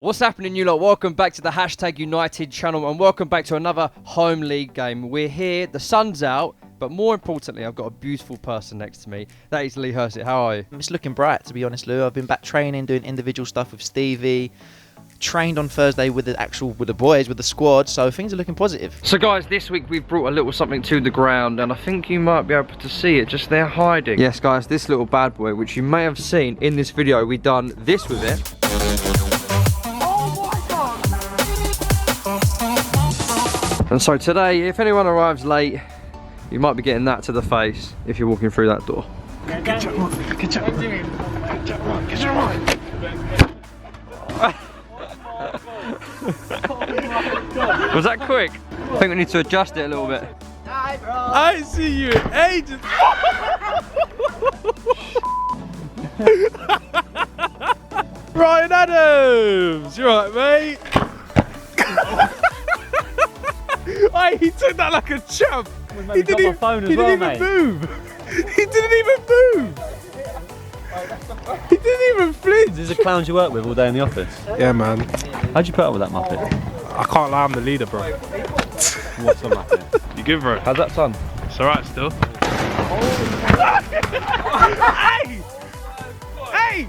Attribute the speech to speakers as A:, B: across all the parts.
A: What's happening, you lot? Welcome back to the #United channel and welcome back to another home league game. We're here, the sun's out, but more importantly, I've got a beautiful person next to me. That is Lee Hurst. How are you?
B: It's looking bright, to be honest, Lou. I've been back training, doing individual stuff with Stevie. Trained on Thursday with the boys, with the squad, so things are looking positive.
A: So guys, this week we've brought a little something to the ground and I think you might be able to see it just there hiding. Yes guys, this little bad boy, which you may have seen in this video, we've done this with it. And so today, if anyone arrives late, you might be getting that to the face if you're walking through that door. Was that quick? I think we need to adjust it a little bit.
C: Hi, bro. I ain't see you in ages. Ryan Adams, you alright, mate? Hey, he took that like a champ. He didn't even move. He didn't even move. He didn't even flinch.
D: These are the clowns you work with all day in the office?
C: Yeah, man.
D: How'd you put up with that muppet?
C: I can't lie, I'm the leader, bro.
D: What's a muppet?
C: You good, bro?
D: How's that son?
C: It's alright still. Hey! Hey!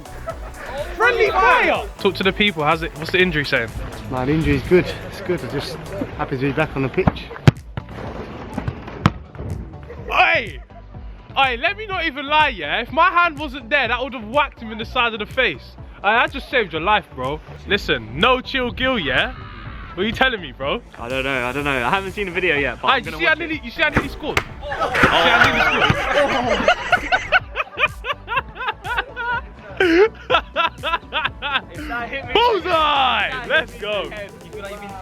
C: Friendly fire! Talk to the people, how's it? What's the injury saying?
E: My injury's good. It's good. I'm just happy to be back on the pitch.
C: Hey! Hey, let me not even lie, yeah? If my hand wasn't there, that would have whacked him in the side of the face. I just saved your life, bro. Listen, no chill Gil, yeah? What are you telling me, bro?
E: I don't know. I haven't seen the video yet, but
C: I'm gonna watch it. You see how nearly scored? Bullseye! Let's go!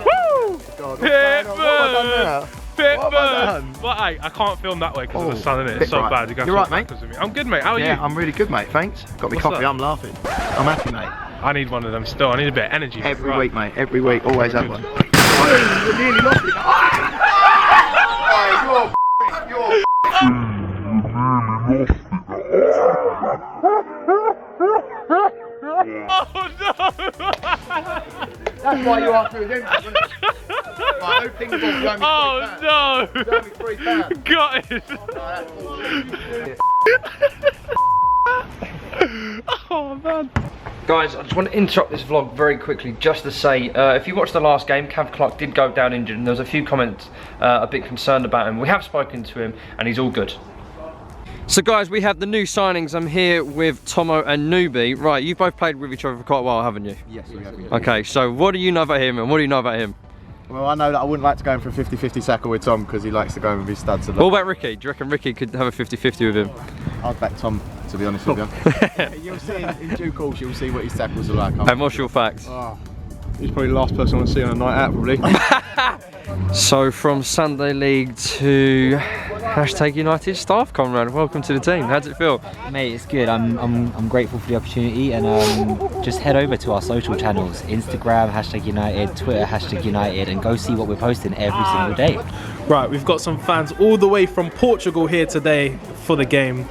C: Woo! Pitman! Pitman! But I can't film that way because of the sun, innit? It's so bad.
E: You're right, mate.
C: I'm good, mate. How are you?
E: Yeah, I'm really good, mate. Thanks. Got me coffee. I'm laughing. I'm happy, mate.
C: I need one of them still. I need a bit of energy.
E: Every week, mate. Every week. Always have one. You nearly lost it.
C: Oh no!
E: That's why you asked me again. Right, no ping pong.
C: Oh no! Got it. Oh man.
A: Guys, I just want to interrupt this vlog very quickly just to say, if you watched the last game, Cav Clark did go down injured and there was a few comments a bit concerned about him. We have spoken to him and he's all good. So guys, we have the new signings. I'm here with Tomo and Newbie. Right, you've both played with each other for quite a while, haven't you?
E: Yes, we have.
A: Okay, so what do you know about him and what do you know about him?
E: Well, I know that I wouldn't like to go in for a 50-50 tackle with Tom because he likes to go in with his studs a lot.
A: What about Ricky? Do you reckon Ricky could have a 50-50 with him?
E: I'd back Tom, to be honest with you. You'll see in due course, you'll see what his tackles are like.
A: And what's your facts?
E: Oh, he's probably the last person I want to see on a night out, probably.
A: So from Sunday League to #United staff comrade, welcome to the team. How does it feel?
F: Mate, it's good. I'm grateful for the opportunity, and just head over to our social channels: Instagram #United, Twitter #United, and go see what we're posting every single day.
C: Right, we've got some fans all the way from Portugal here today for the game.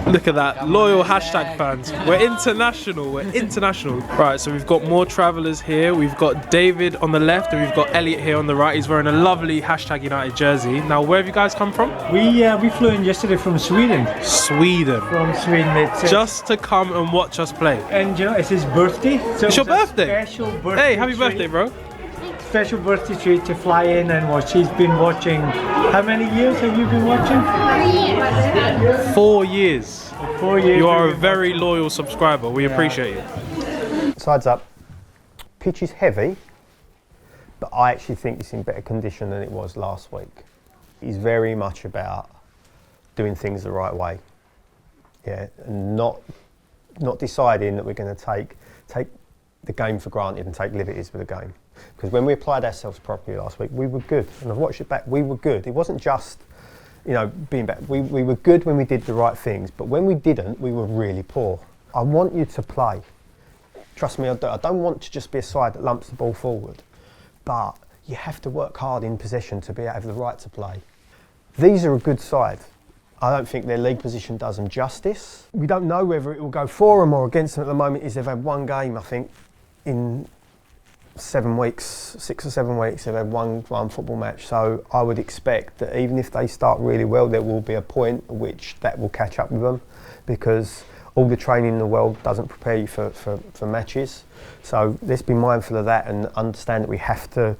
C: Look at that, loyal #fans. We're international, we're international. Right, so we've got more travellers here. We've got David on the left and we've got Elliot here on the right. He's wearing a lovely #United jersey. Now, where have you guys come from?
G: We flew in yesterday from Sweden.
C: Sweden.
G: From Sweden, it's
C: just to come and watch us play.
G: And you know, it's his birthday. So
C: it's your birthday?
G: Special birthday.
C: Hey, happy birthday, bro.
G: Special birthday treat to fly in and watch. He's been watching. How many years have you been watching?
C: 4 years.
G: 4 years.
C: You are a very loyal subscriber. We appreciate it.
H: Sides up. Pitch is heavy, but I actually think it's in better condition than it was last week. It's very much about doing things the right way. Yeah, and not deciding that we're going to take the game for granted and take liberties with the game. Because when we applied ourselves properly last week, we were good. And I've watched it back, we were good. It wasn't just, you know, being bad. We were good when we did the right things, but when we didn't, we were really poor. I want you to play. Trust me, I don't want to just be a side that lumps the ball forward. But you have to work hard in possession to have the right to play. These are a good side. I don't think their league position does them justice. We don't know whether it will go for them or against them at the moment. They've had one game, I think, in 7 weeks, 6 or 7 weeks, they've had one football match. So I would expect that even if they start really well, there will be a point at which that will catch up with them, because all the training in the world doesn't prepare you for matches. So let's be mindful of that and understand that we have to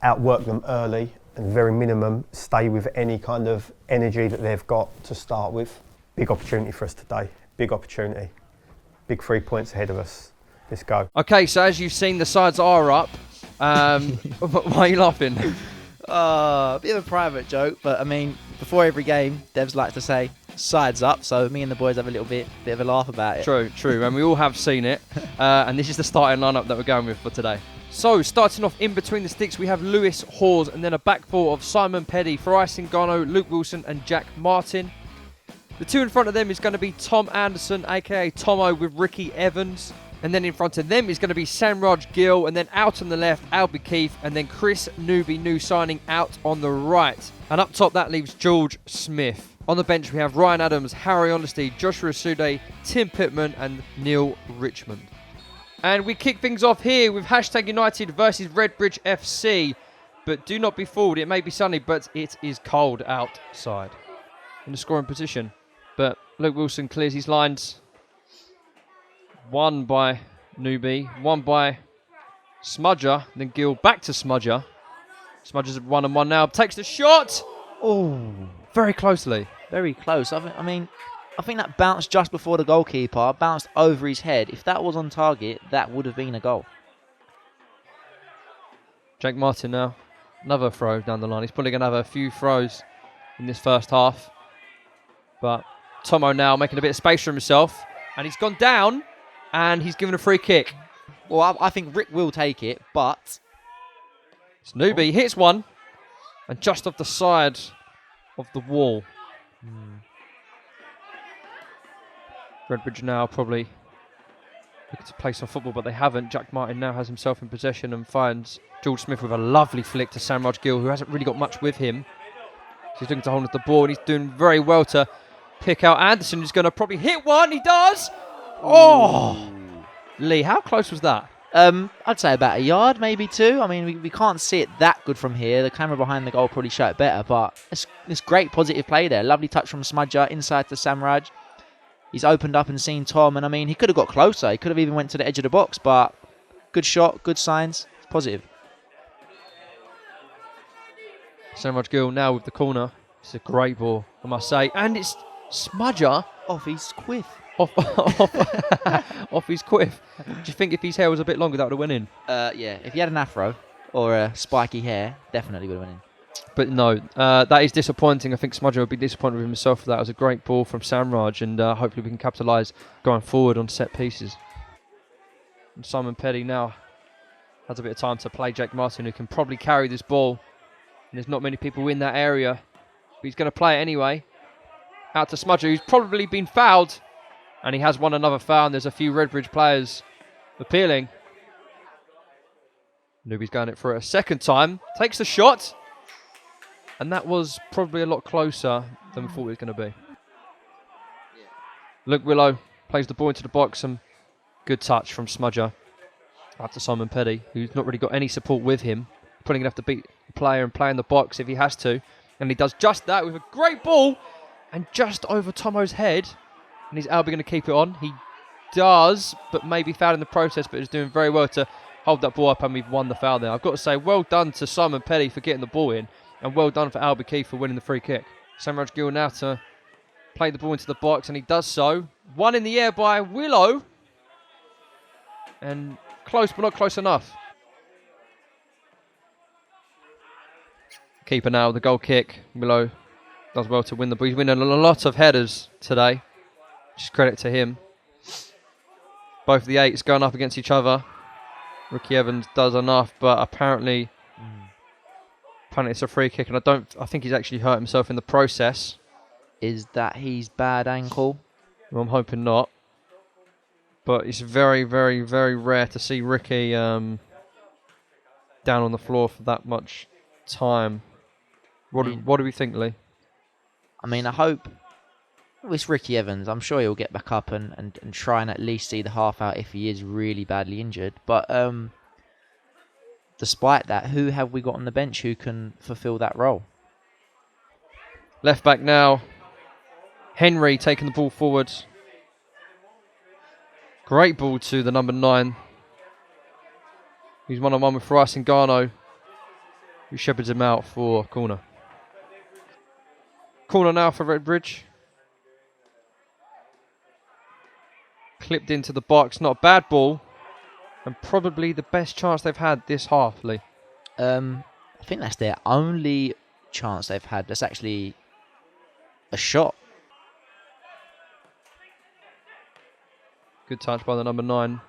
H: outwork them early and very minimum stay with any kind of energy that they've got to start with. Big opportunity for us today, big opportunity. Big 3 points ahead of us. Let's go.
A: Okay, so as you've seen, the sides are up. Why are you laughing?
B: A bit of a private joke, but I mean, before every game, Devs like to say, sides up, so me and the boys have a little bit of a laugh about it.
A: True, and we all have seen it. And this is the starting lineup that we're going with for today. So, starting off in between the sticks, we have Lewis Hawes, and then a back four of Simon Petty, Farai Singano, Luke Wilson, and Jack Martin. The two in front of them is going to be Tom Anderson, aka Tomo, with Ricky Evans. And then in front of them is going to be Samraj Gill, and then out on the left, Albie Keefe, and then Chris Newby, new signing, out on the right. And up top, that leaves George Smith. On the bench, we have Ryan Adams, Harry Honesty, Joshua Sude, Tim Pittman, and Neil Richmond. And we kick things off here with Hashtag United versus Redbridge FC. But do not be fooled, it may be sunny, but it is cold outside. In the scoring position. But Luke Wilson clears his lines. One by Newby, one by Smudger, then Gill back to Smudger. Smudger's 1-on-1 now, takes the shot!
B: Oh,
A: Very closely.
B: very close. I mean, I think that bounced just before the goalkeeper, bounced over his head. If that was on target, that would have been a goal.
A: Jake Martin now, another throw down the line. He's probably going to have a few throws in this first half. But Tomo now making a bit of space for himself. And he's gone down. And he's given a free kick.
B: Well, I think Rick will take it, but...
A: It's Newby, hits one. And just off the side of the wall. Redbridge now probably looking to play some football, but they haven't. Jack Martin now has himself in possession and finds George Smith with a lovely flick to Samraj Gill, who hasn't really got much with him. So he's looking to hold on to the ball, and he's doing very well to pick out Anderson, who's going to probably hit one. He does! Oh! Lee, how close was that?
B: I'd say about a yard, maybe two. I mean, we can't see it that good from here. The camera behind the goal probably show it better, but it's great positive play there. Lovely touch from Smudger inside to Samraj. He's opened up and seen Tom, and I mean, he could have got closer. He could have even went to the edge of the box, but good shot, good signs, positive.
A: Samraj Gill now with the corner. It's a great ball, I must say. And it's Smudger
B: Off his quiff.
A: off his quiff. Do you think if his hair was a bit longer, that would have went in?
B: Yeah, if he had an afro or a spiky hair, definitely would have went in.
A: But no, that is disappointing. I think Smudger would be disappointed with himself for that. It was a great ball from Samraj, and hopefully we can capitalise going forward on set pieces. And Simon Petty now has a bit of time to play Jake Martin, who can probably carry this ball. And there's not many people in that area. But he's going to play it anyway. Out to Smudger, who's probably been fouled. And he has won another foul, and there's a few Redbridge players appealing. Newby's going it for a second time. Takes the shot. And that was probably a lot closer than we thought it was going to be. Luke Willow plays the ball into the box, and good touch from Smudger. Out to Simon Petty, who's not really got any support with him. Probably going to have to beat the player and play in the box if he has to. And he does just that with a great ball. And just over Tomo's head. And is Albie going to keep it on? He does, but maybe fouled in the process, but is doing very well to hold that ball up, and we've won the foul there. I've got to say, well done to Simon Petty for getting the ball in, and well done for Albie Keefe for winning the free kick. Samraj Gill now to play the ball into the box, and he does so. One in the air by Willow. And close, but not close enough. Keeper now with the goal kick. Willow does well to win the ball. He's winning a lot of headers today. Just credit to him. Both of the eights going up against each other. Ricky Evans does enough, but apparently it's a free kick, and I think he's actually hurt himself in the process.
B: Is that his bad ankle?
A: Well, I'm hoping not. But it's very, very, very rare to see Ricky down on the floor for that much time. What do we think, Lee?
B: I mean, I hope it's Ricky Evans. I'm sure he'll get back up and try and at least see the half out if he is really badly injured. But despite that, who have we got on the bench who can fulfill that role?
A: Left back now. Henry taking the ball forward. Great ball to the number 9. He's one-on-one with Rice and Garno, who shepherds him out for corner. Corner now for Redbridge. Clipped into the box. Not a bad ball. And probably the best chance they've had this half, Lee.
B: I think that's their only chance they've had. That's actually a shot.
A: Good touch by the number 9.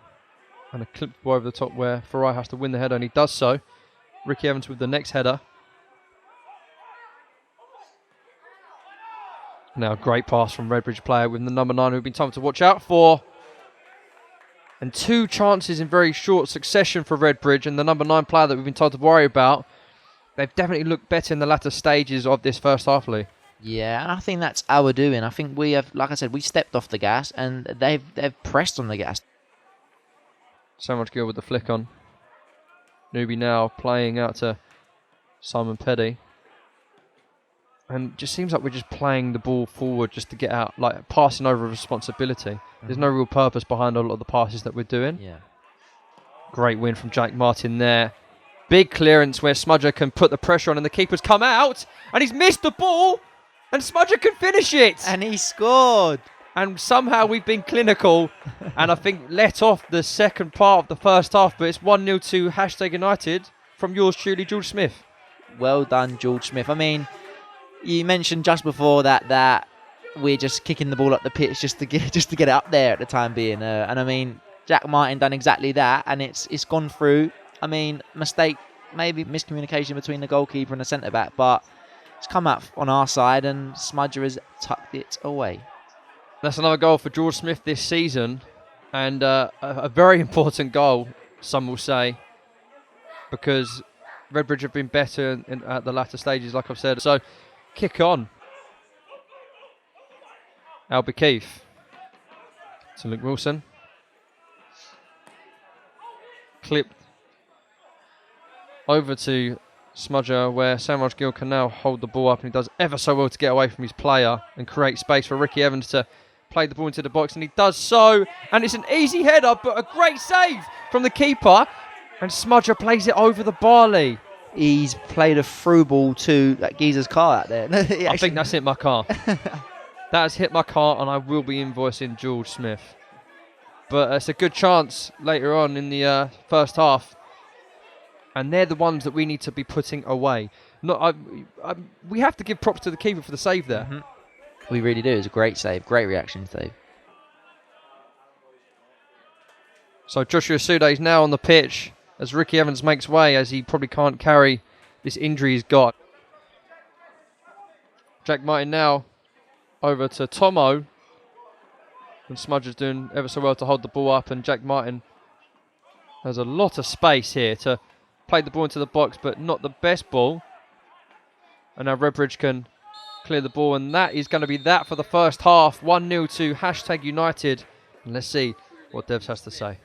A: And a clipped ball over the top where Farai has to win the header, and he does so. Ricky Evans with the next header. Now, great pass from Redbridge player with the number 9 who've been told to watch out for. And 2 chances in very short succession for Redbridge, and the number 9 player that we've been told to worry about. They've definitely looked better in the latter stages of this first half, Lee.
B: Yeah, and I think that's our doing. I think we have, like I said, we stepped off the gas and they've pressed on the gas.
A: So much Gill with the flick on. Newbie now playing out to Simon Petty. And just seems like we're just playing the ball forward just to get out, like passing over responsibility. There's no real purpose behind a lot of the passes that we're doing.
B: Yeah.
A: Great win from Jack Martin there. Big clearance where Smudger can put the pressure on and the keeper's come out. And he's missed the ball. And Smudger can finish it.
B: And he scored.
A: And somehow we've been clinical and I think let off the second part of the first half. But it's 1-0 to # United from yours truly, George Smith.
B: Well done, George Smith. I mean, you mentioned just before that we're just kicking the ball up the pitch just to get it up there at the time being. And I mean, Jack Martin done exactly that, and it's gone through. I mean, mistake, maybe miscommunication between the goalkeeper and the centre back, but it's come up on our side, and Smudger has tucked it away.
A: That's another goal for George Smith this season, and a very important goal, some will say, because Redbridge have been better at the latter stages, like I've said. So, kick on. Albie Keefe to Luke Wilson. Clipped over to Smudger, where Samraj Gill can now hold the ball up, and he does ever so well to get away from his player and create space for Ricky Evans to play the ball into the box, and he does so, and it's an easy header, but a great save from the keeper, and Smudger plays it over the bar.
B: He's played a through ball to that geezer's car out there.
A: I think that's hit my car. That has hit my car, and I will be invoicing George Smith. But it's a good chance later on in the first half. And they're the ones that we need to be putting away. We have to give props to the keeper for the save there.
B: Mm-hmm. We really do. It's a great save. Great reaction save.
A: So Joshua Sude is now on the pitch as Ricky Evans makes way, as he probably can't carry this injury he's got. Jack Martin now over to Tomo. And Smudger's doing ever so well to hold the ball up, and Jack Martin has a lot of space here to play the ball into the box, but not the best ball. And now Redbridge can clear the ball, and that is going to be that for the first half. 1-0 to # United. And let's see what Devs has to say.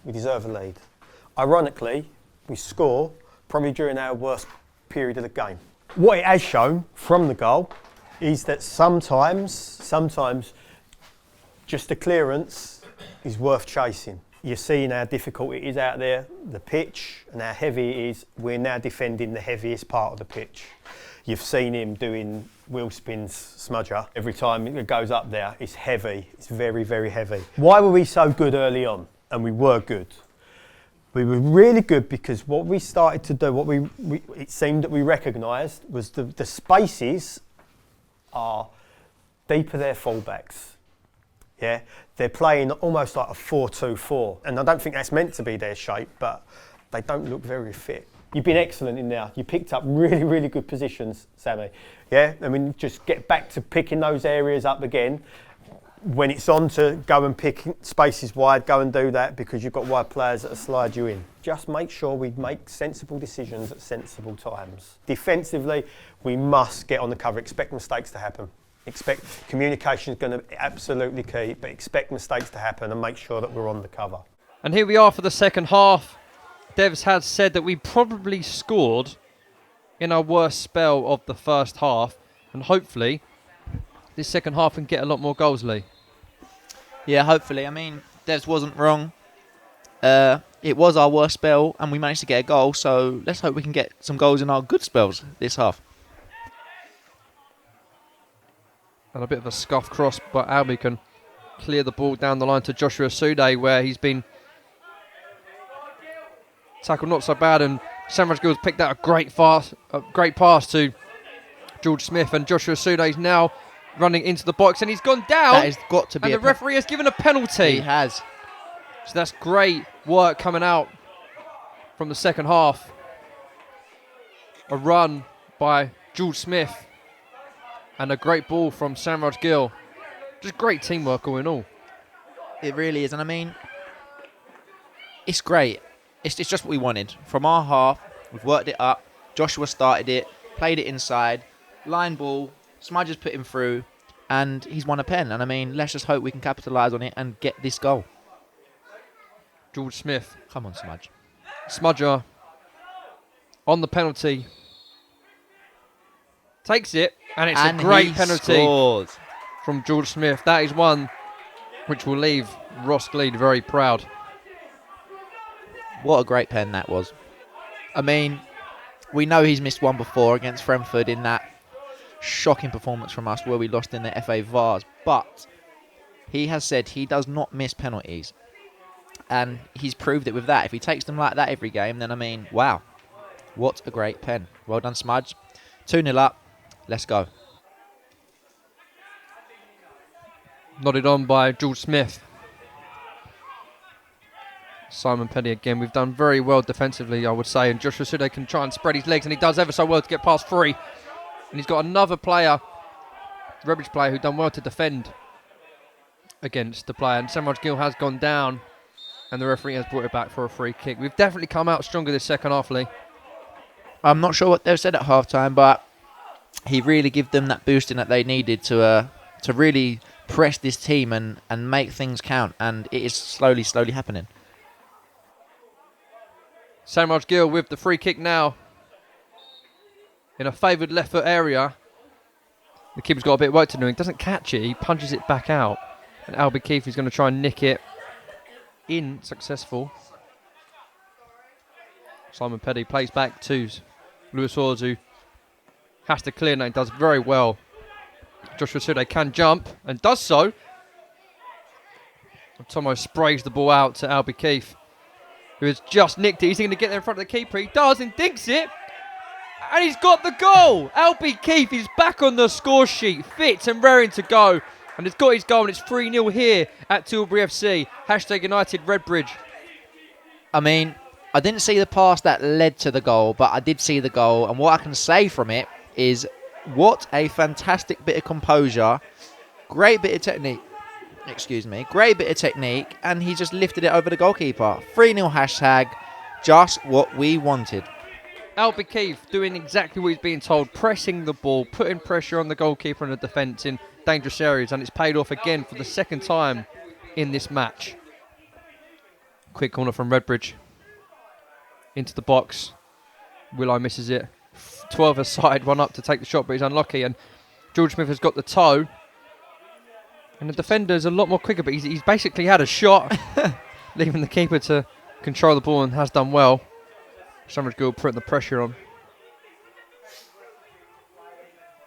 H: We deserve a lead. Ironically, we score probably during our worst period of the game. What it has shown from the goal is that sometimes just a clearance is worth chasing. You're seeing how difficult it is out there, the pitch, and how heavy it is. We're now defending the heaviest part of the pitch. You've seen him doing wheel spins, Smudger. Every time it goes up there, it's heavy. It's very, very heavy. Why were we so good early on? And we were good. We were really good because what we started to do, it seemed that we recognised, was the spaces are deeper their fullbacks. Yeah, they're playing almost like a 4-2-4, and I don't think that's meant to be their shape, but they don't look very fit. You've been excellent in there. You picked up really, really good positions, Sammy. Yeah, I mean, just get back to picking those areas up again. When it's on to go and pick spaces wide, go and do that, because you've got wide players that will slide you in. Just make sure we make sensible decisions at sensible times. Defensively, we must get on the cover, expect mistakes to happen. Communication is going to be absolutely key, but expect mistakes to happen and make sure that we're on the cover.
A: And here we are for the second half. Devs has said that we probably scored in our worst spell of the first half, and hopefully this second half can get a lot more goals, Lee.
B: Yeah, hopefully. I mean, Devs wasn't wrong. It was our worst spell, and we managed to get a goal, so let's hope we can get some goals in our good spells this half.
A: And a bit of a scuff cross, but Albi can clear the ball down the line to Joshua Sude, where he's been tackled not so bad, and Samurai Gill's picked out a great pass to George Smith, and Joshua Sude is now running into the box, and he's gone down.
B: That has got to be.
A: And the referee has given a penalty.
B: He has.
A: So that's great work coming out from the second half. A run by George Smith and a great ball from Samraj Gill. Just great teamwork all in all.
B: It really is, and I mean, it's great. It's just what we wanted. From our half, we've worked it up. Joshua started it, played it inside, line ball, Smudge has put him through, and he's won a pen. And I mean, let's just hope we can capitalise on it and get this goal.
A: George Smith.
B: Come on, Smudge.
A: Smudger on the penalty. Takes it, and it's a great penalty from George Smith. That is one which will leave Ross Gleed very proud.
B: What a great pen that was. I mean, we know he's missed one before against Brentford in that shocking performance from us where we lost in the FA Vars, but he has said he does not miss penalties. And he's proved it with that. If he takes them like that every game, then I mean, wow. What a great pen. Well done, Smudge. 2-0 up. Let's go.
A: Nodded on by George Smith. Simon Petty again. We've done very well defensively, I would say. And Joshua Sude can try and spread his legs, and he does ever so well to get past three. And he's got another player, REDBRIDGE player, who's done well to defend against the player. And Samraj Gill has gone down, and the referee has brought it back for a free kick. We've definitely come out stronger this second half, Lee.
B: I'm not sure what they've said at half-time, but he really gave them that boosting that they needed to really press this team and make things count. And it is slowly happening.
A: Samraj Gill with the free kick now in a favoured left foot area. The keeper's got a bit of work to do. He doesn't catch it. He punches it back out. And Albie Keefe is going to try and nick it in. Successful. Simon Petty plays back to Lewis Hawes, who has to clear now. He does very well. Joshua Sude can jump and does so. Tomo sprays the ball out to Albie Keefe, who has just nicked it. He's going to get there in front of the keeper. He does and dinks it. And he's got the goal. Albie Keefe is back on the score sheet, fit and raring to go. And he's got his goal, and it's 3-0 here at Tilbury FC. # United REDBRIDGE.
B: I mean, I didn't see the pass that led to the goal, but I did see the goal. And what I can say from it is what a fantastic bit of composure. Great bit of technique. Excuse me. Great bit of technique. And he just lifted it over the goalkeeper. 3-0 #. Just what we wanted.
A: Albie Keefe doing exactly what he's being told. Pressing the ball. Putting pressure on the goalkeeper and the defence in dangerous areas. And it's paid off again for the second time in this match. Quick corner from REDBRIDGE. Into the box. Willow misses it. 12 aside, one up to take the shot, but he's unlucky. And George Smith has got the toe. And the defender's a lot more quicker, but he's basically had a shot, leaving the keeper to control the ball, and has done well. Samraj Gill putting the pressure on.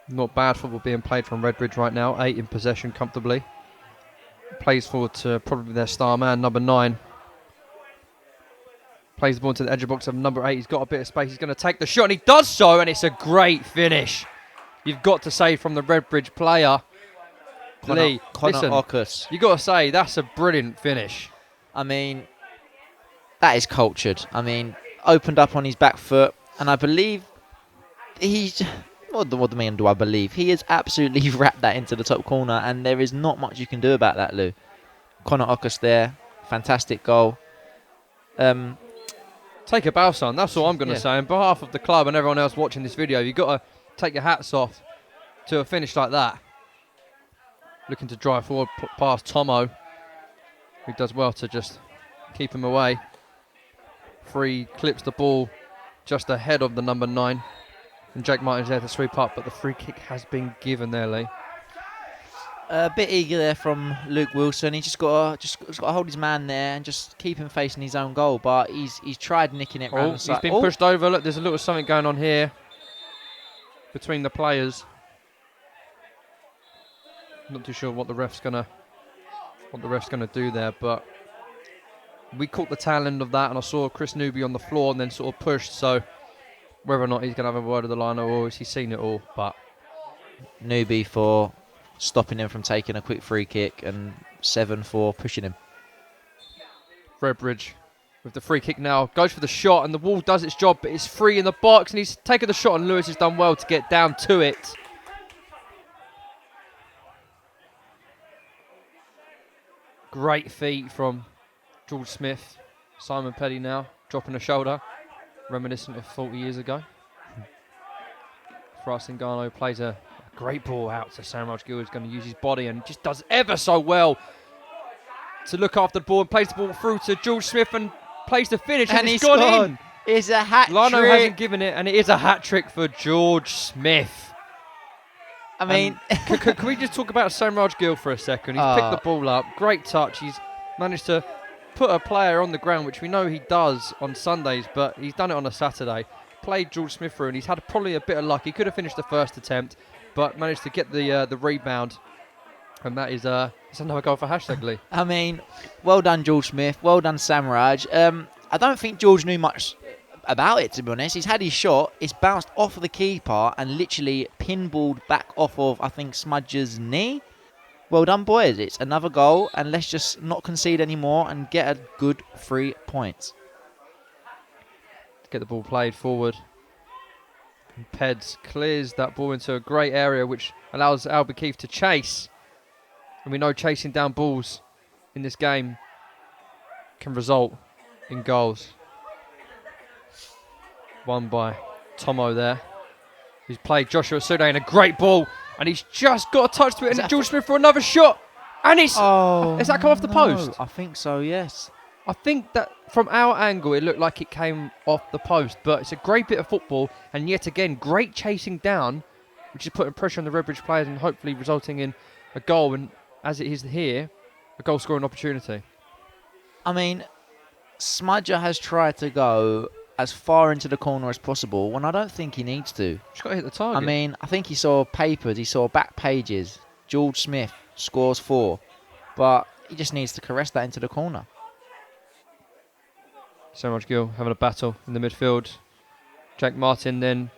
A: Not bad football being played from REDBRIDGE right now. 8 in possession comfortably. Plays forward to probably their star man, number 9. Plays the ball into the edge of the box of number 8. He's got a bit of space. He's going to take the shot, and he does so, and it's a great finish. You've got to say from the REDBRIDGE player, Lee, listen,
B: Okus.
A: you got to say that's a brilliant finish.
B: I mean, that is cultured. I mean, opened up on his back foot, and I believe he's... What do I believe? He has absolutely wrapped that into the top corner, and there is not much you can do about that, Lou. Conor Okus there. Fantastic goal.
A: Take a bow, son. That's all I'm going to say. On behalf of the club and everyone else watching this video, you've got to take your hats off to a finish like that. Looking to drive forward past Tomo, who does well to just keep him away. Free clips the ball just ahead of the number 9. And Jake Martin's there to sweep up, but the free kick has been given there, Lee.
B: A bit eager there from Luke Wilson. He just got to hold his man there and just keep him facing his own goal. But he's tried nicking it round the side.
A: He's been pushed over. Look, there's a little something going on here between the players. Not too sure what the ref's gonna do there, but we caught the tail end of that, and I saw Chris Newby on the floor and then sort of pushed. So whether or not he's gonna have a word with the liner or has he seen it all, but
B: Newby for stopping him from taking a quick free kick, and 7 for pushing him.
A: REDBRIDGE with the free kick now goes for the shot, and the wall does its job, but it's free in the box, and he's taken the shot, and Lewis has done well to get down to it. Great feet from George Smith. Simon Petty now dropping a shoulder, reminiscent of 40 years ago. Frasingano plays a great ball out to Samraj Gill, who's going to use his body and just does ever so well to look after the ball and plays the ball through to George Smith and plays the finish, and
B: he's
A: it's gone in.
B: It's a hat trick.
A: Lano hasn't given it, and it is a hat trick for George Smith.
B: I mean,
A: can we just talk about Samraj Gill for a second? He's picked the ball up, great touch. He's managed to put a player on the ground, which we know he does on Sundays, but he's done it on a Saturday. Played George Smith through, and he's had probably a bit of luck. He could have finished the first attempt, but managed to get the rebound, and that is it's another goal for #Lee.
B: I mean, well done, George Smith. Well done, Samraj. I don't think George knew much about it, to be honest. He's had his shot. It's bounced off of the keeper and literally pinballed back off of, I think, Smudge's knee. Well done, boys. It's another goal, and let's just not concede anymore and get a good 3 points.
A: Get the ball played forward. And Peds clears that ball into a great area, which allows Albert Keefe to chase. And we know chasing down balls in this game can result in goals. Won by Tomo there, who's played Joshua Sude, and a great ball, and he's just got a touch to it, and George Smith for another shot, and it's has that come off the post?
B: I think so, yes.
A: I think that from our angle it looked like it came off the post, but it's a great bit of football, and yet again great chasing down, which is putting pressure on the REDBRIDGE players and hopefully resulting in a goal, and as it is here, a goal scoring opportunity.
B: I mean, Smudger has tried to go as far into the corner as possible when I don't think he needs to.
A: Just got to hit the target.
B: I mean, I think he saw papers, he saw back pages. George Smith scores 4, but he just needs to caress that into the corner.
A: Samraj Gill having a battle in the midfield. Jack Martin then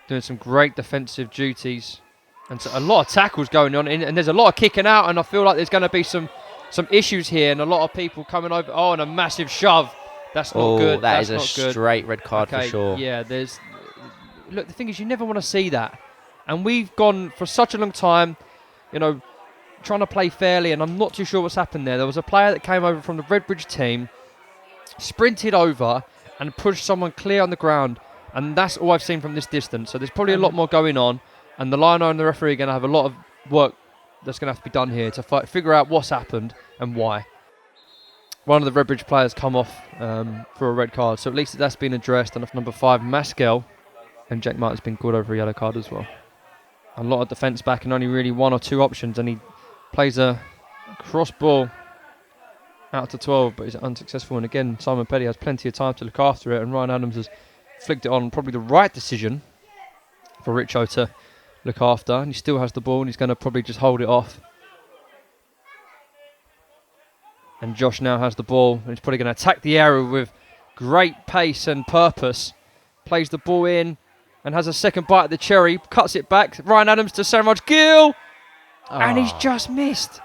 A: doing some great defensive duties, and so a lot of tackles going on, and there's a lot of kicking out, and I feel like there's going to be some issues here, and a lot of people coming over. Oh, and a massive shove. That's not good.
B: That's
A: not
B: a
A: good.
B: straight red card for sure.
A: Yeah, look, the thing is, you never want to see that. And we've gone for such a long time, trying to play fairly, and I'm not too sure what's happened there. There was a player that came over from the REDBRIDGE team, sprinted over and pushed someone clear on the ground, and that's all I've seen from this distance. So there's probably a lot more going on, and the liner and the referee are going to have a lot of work that's going to have to be done here to figure out what's happened and why. One of the REDBRIDGE players come off for a red card, so at least that's been addressed. And number 5, Maskell, and Jack Martin's been called over a yellow card as well. A lot of defence back and only really 1 or 2 options, and he plays a cross ball out to 12, but he's unsuccessful. And again, Simon Petty has plenty of time to look after it, and Ryan Adams has flicked it on. Probably the right decision for Richo to look after, and he still has the ball, and he's going to probably just hold it off. And Josh now has the ball, and he's probably going to attack the area with great pace and purpose. Plays the ball in and has a second bite at the cherry, cuts it back. Ryan Adams to Samraj Gill, and he's just missed.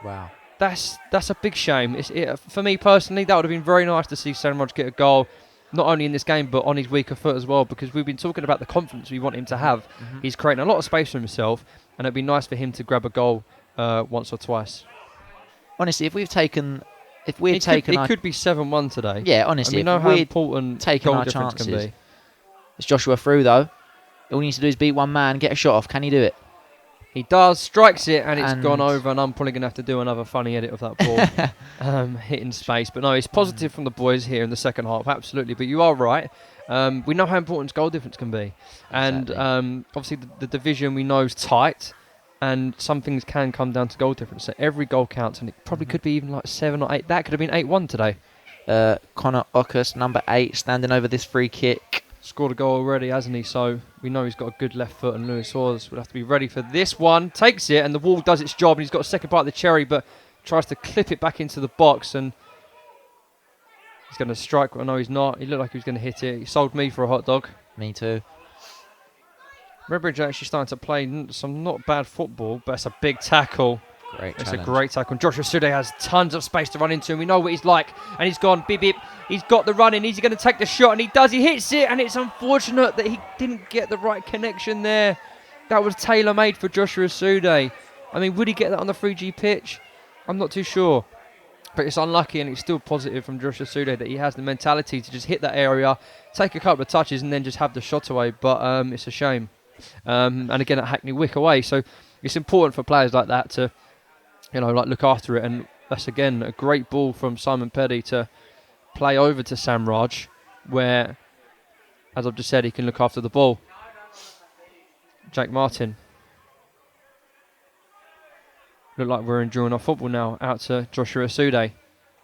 B: Wow.
A: That's a big shame. For me personally, that would have been very nice to see Samraj get a goal, not only in this game, but on his weaker foot as well, because we've been talking about the confidence we want him to have. Mm-hmm. He's creating a lot of space for himself, and it'd be nice for him to grab a goal once or twice.
B: Honestly, if we had taken
A: it could be 7-1 today.
B: Yeah, honestly,
A: and we know how important
B: taken
A: goal
B: our
A: difference
B: chances.
A: can be.
B: It's Joshua through though. All he needs to do is beat one man, get a shot off. Can he do it?
A: He does, strikes it, and it's gone over, and I'm probably going to have to do another funny edit of that ball hitting space. But no, it's positive from the boys here in the second half, absolutely. But you are right. We know how important goal difference can be. And obviously the division we know is tight, and some things can come down to goal difference. So every goal counts, and it probably could be even like 7 or 8. That could have been 8-1 today.
B: Connor Okus, number 8, standing over this free kick.
A: Scored a goal already, hasn't he? So we know he's got a good left foot, and Lewis Hawes will have to be ready for this one. Takes it, and the wall does its job, and he's got a second bite of the cherry, but tries to clip it back into the box, and he's going to strike. Well, no, he's not. He looked like he was going to hit it. He sold me for a hot dog.
B: Me too.
A: Redbridge are actually starting to play some not bad football, but it's a big tackle. It's a great tackle. Joshua Sude has tons of space to run into, and we know what he's like. And he's gone, bip, bip. He's got the run in. He's going to take the shot, and he does. He hits it, and it's unfortunate that he didn't get the right connection there. That was tailor-made for Joshua Sude. I mean, would he get that on the 3G pitch? I'm not too sure. But it's unlucky, and it's still positive from Joshua Sude that he has the mentality to just hit that area, take a couple of touches, and then just have the shot away. But it's a shame. And again, at Hackney Wick away. So it's important for players like that to, look after it. And that's, again, a great ball from Simon Petty to play over to Samraj, where, as I've just said, he can look after the ball. Jake Martin. Look like we're enjoying our football now. Out to Joshua Sude.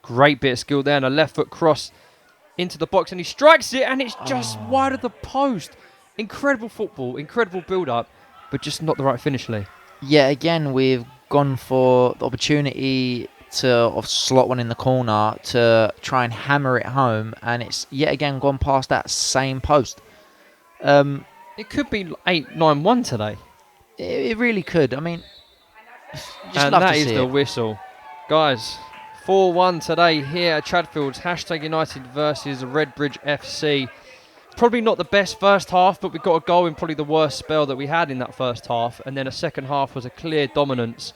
A: Great bit of skill there, and a left foot cross into the box, and he strikes it, and it's just wide of the post. Incredible football, incredible build-up, but just not the right finish, Lee.
B: Yeah, again, we've gone for the opportunity to slot one in the corner to try and hammer it home, and it's yet again gone past that same post.
A: It could be 8-9-1 today.
B: It really could. I mean, just
A: and
B: love
A: that
B: to
A: is
B: see
A: the
B: it.
A: whistle. Guys, 4-1 today here at Chadfield's. #United versus Redbridge FC. Probably not the best first half, but we got a goal in probably the worst spell that we had in that first half, and then a second half was a clear dominance.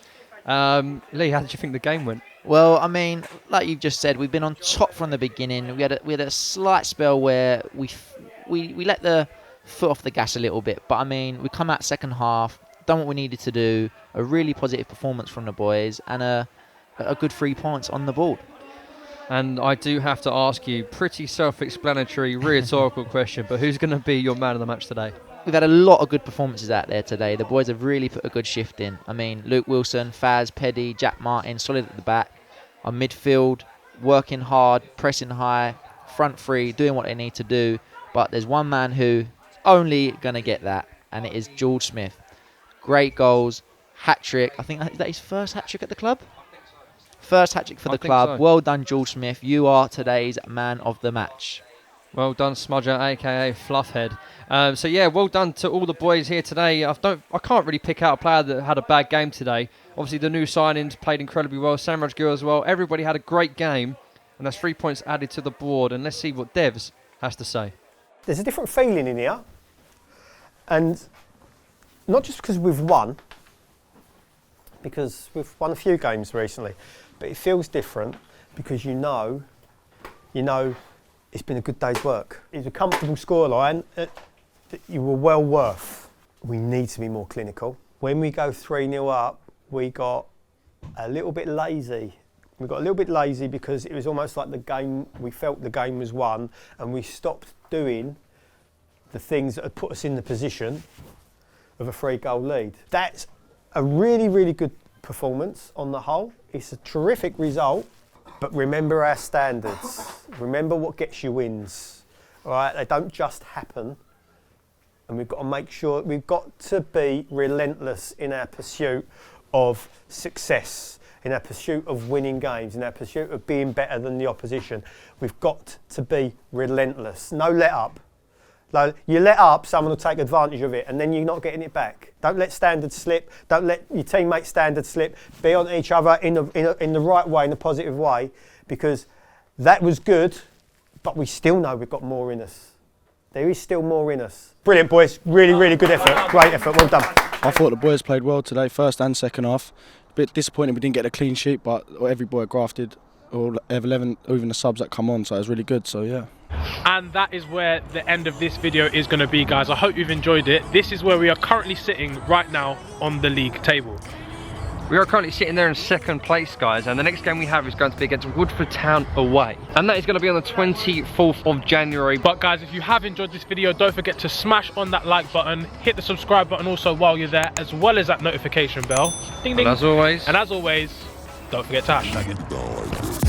A: Lee, how did you think the game went?
B: Well, I mean, like you've just said, we've been on top from the beginning. We had a slight spell where we let the foot off the gas a little bit, but I mean, we come out second half, done what we needed to do, a really positive performance from the boys, and a good 3 points on the board.
A: And I do have to ask you, pretty self-explanatory, rhetorical question, but who's going to be your man of the match today?
B: We've had a lot of good performances out there today. The boys have really put a good shift in. I mean, Luke Wilson, Faz, Peddy, Jack Martin, solid at the back. Our midfield, working hard, pressing high, front three, doing what they need to do. But there's one man who's only going to get that, and it is George Smith. Great goals, hat-trick. I think is that his first hat-trick at the club? First hat-trick for the club.
A: So.
B: Well done, George Smith. You are today's man of the match.
A: Well done, Smudger, a.k.a. Fluffhead. So, yeah, well done to all the boys here today. I can't really pick out a player that had a bad game today. Obviously, the new signings played incredibly well. Samraj Gill as well. Everybody had a great game, and that's 3 points added to the board. And let's see what Devs has to say.
H: There's a different feeling in here, and not just because we've won, because we've won a few games recently, but it feels different because you know it's been a good day's work. It's a comfortable scoreline that you were well worth. We need to be more clinical. When we go 3-0 up, we got a little bit lazy. We got a little bit lazy because it was almost like we felt the game was won, and we stopped doing the things that had put us in the position of a 3-goal lead. That's a really, really good performance on the whole. It's a terrific result, but remember our standards. Remember what gets you wins. All right, they don't just happen, and we've got to make sure we've got to be relentless in our pursuit of success, in our pursuit of winning games, in our pursuit of being better than the opposition. We've got to be relentless. No let up. Like, you let up, someone will take advantage of it, and then you're not getting it back. Don't let standards slip. Don't let your teammates' standards slip. Be on each other in the right way, in a positive way, because that was good, but we still know we've got more in us. There is still more in us. Brilliant, boys. Really, really good effort. Great effort. Well done.
I: I thought the boys played well today, first and second half. A bit disappointed we didn't get a clean sheet, but every boy grafted or 11, or even the subs that come on. So it's really good. So yeah.
C: And that is where the end of this video is going to be, guys. I hope you've enjoyed it. This is where we are currently sitting right now on the league table.
A: We are currently sitting there in second place, guys, and the next game we have is going to be against Woodford Town away. And that is going to be on the 24th of January.
C: But guys, if you have enjoyed this video, don't forget to smash on that like button, hit the subscribe button also while you're there, as well as that notification bell. Ding ding.
A: And as always,
C: don't forget to hashtag it.